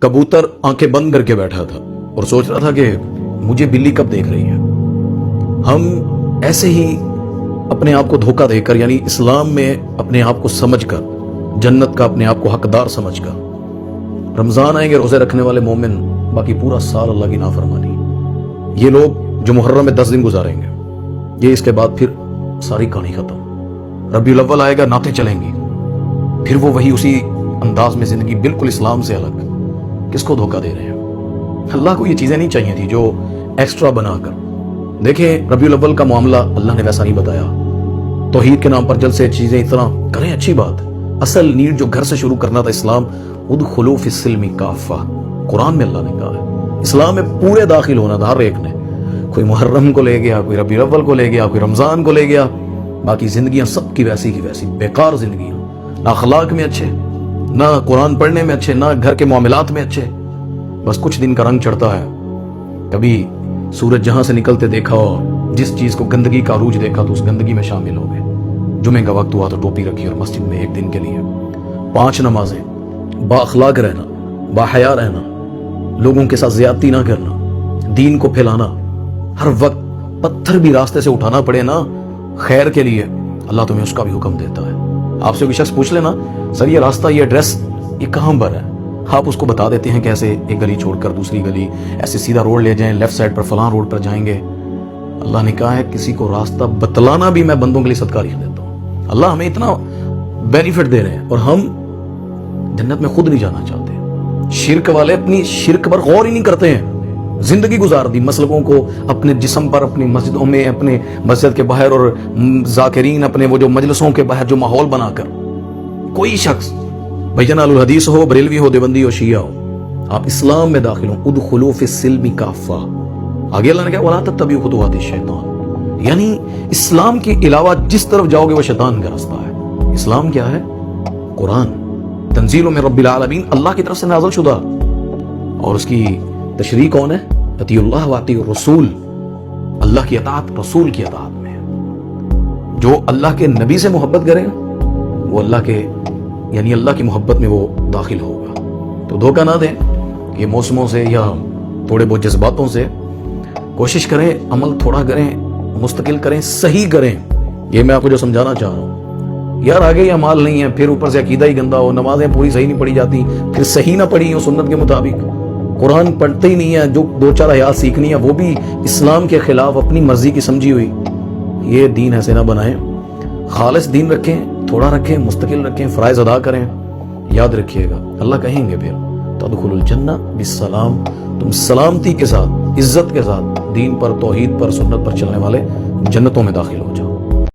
कबूतर आंखें बंद करके बैठा था और सोच रहा था कि मुझे बिल्ली कब देख रही है। हम ऐसे ही अपने आप को धोखा देकर, यानी इस्लाम में अपने आप को समझकर, जन्नत का अपने आप को हकदार समझकर, रमजान आएंगे रोजे रखने वाले मोमिन, बाकी पूरा साल अल्लाह की नाफरमानी, ये लोग जो मुहर्रम में 10 दिन गुजारेंगे, ये इसके बाद फिर सारी कहानी खत्म। रबीउल अव्वल आएगा, नाते चलेंगी, फिर वो वही उसी अंदाज में जिंदगी, बिल्कुल इस्लाम से अलग। किसको धोखा दे रहे हैं? अल्लाह को ये चीजें नहीं चाहिए थी जो एक्स्ट्रा बनाकर। देखें, रबीउल अव्वल का मामला अल्लाह ने वैसा नहीं बताया। तौहीद के नाम पर जलसे चीजें इतना करें, अच्छी बात। असल नीड जो घर से शुरू करना था, इस्लाम, उदखुलू फिस्सिल्मी काफा, कुरान में अल्लाह ने कहा है। इस्लाम में पूरे दाखिल होना था हर एक ने। कोई मुहर्रम को ले गया, कोई रबीउल अव्वल को ले गया, कोई रमजान को ले गया, बाकी जिंदगियां सबकी वैसी की वैसी बेकार जिंदगियां, ना अखलाक में अच्छे, ना कुरान पढ़ने में अच्छे, ना घर के मामलात में अच्छे। बस कुछ दिन का रंग चढ़ता है, कभी सूरज जहां से निकलते देखा हो, जिस चीज को गंदगी का अरूज देखा तो उस गंदगी में शामिल हो गए। जुमे का वक्त हुआ तो टोपी रखी और मस्जिद में एक दिन के लिए 5 नमाजें, बाअखलाक रहना, बाहया रहना, लोगों के साथ ज्यादती ना करना, दीन को फैलाना, हर वक्त पत्थर भी रास्ते से उठाना पड़े ना खैर के लिए, अल्लाह तुम्हें उसका भी हुक्म देता है। आपसे कोई शख्स पूछ लेना, सर ये रास्ता, ये एड्रेस, ये कहां पर है, आप उसको बता देते हैं कैसे एक गली छोड़कर दूसरी गली, ऐसे सीधा रोड ले जाएं, लेफ्ट साइड पर फलां रोड पर जाएंगे। अल्लाह ने कहा है किसी को रास्ता बतलाना भी मैं बंदों के लिए सदका लिख देता हूं। अल्लाह हमें इतना बेनिफिट दे रहे हैं और हम जन्नत में खुद नहीं जाना चाहते। शिर्क वाले अपनी शिर्क पर गौर ही नहीं करते हैं, जिंदगी गुजार दी मसलकों को अपने जिस्म पर, अपनी मस्जिदों में, अपने मस्जिद के बाहर और जाकिरीन अपने वो जो मजलिसों के बाहर जो माहौल बनाकर। कोई शख्स बैजनाल हदीस हो, बरेलवी हो, देवबंदी हो, शिया हो, आप इस्लाम में दाखिल हो, उदखुलू फिस्सिल्मी काफा। आगे अल्लाह ने कहा वला तत्तबिउ खुतुवाति शैतान, यानी इस्लाम के अलावा जिस तरफ जाओगे वो शैतान का रास्ता है। इस्लाम क्या है? कुरान, तंजील में रब्बिल आलमीन, अल्लाह की तरफ से नाज़िल शुदा, और उसकी तशरीह कौन है? अतीउल्लाह व अतीउर रसूल, अल्लाह की अताअत रसूल की अताअत में है। जो अल्लाह के नबी से मोहब्बत करेगा वो अल्लाह के, यानी अल्लाह की मोहब्बत में वो दाखिल होगा। तो धोखा ना दें ये मौसमों से या थोड़े बहुत जज्बातों से। कोशिश करें, अमल थोड़ा करें, मुस्तकिल करें, सही करें। ये मैं आपको जो समझाना चाह रहा हूँ, यार आगे ये अमाल नहीं है, फिर ऊपर से अकीदा ही गंदा हो, नमाजें पूरी सही नहीं पढ़ी जाती, फिर सही ना पढ़ी हो सुन्नत के मुताबिक, कुरान पढ़ते ही नहीं है, जो 2-4 आयात सीखनी है वो भी इस्लाम के खिलाफ अपनी मर्जी की समझी हुई। ये दीन ऐसे ना बनाएं, खालिस दीन रखें, थोड़ा रखें, मुस्तकिल रखें, फराइज अदा करें। याद रखिएगा अल्लाह कहेंगे फिर तदखुलुल जन्ना बिस्सलाम, तुम सलामती के साथ, इज्जत के साथ दीन पर, तौहीद पर, सुन्नत पर चलने वाले जन्नतों में दाखिल हो जाओ।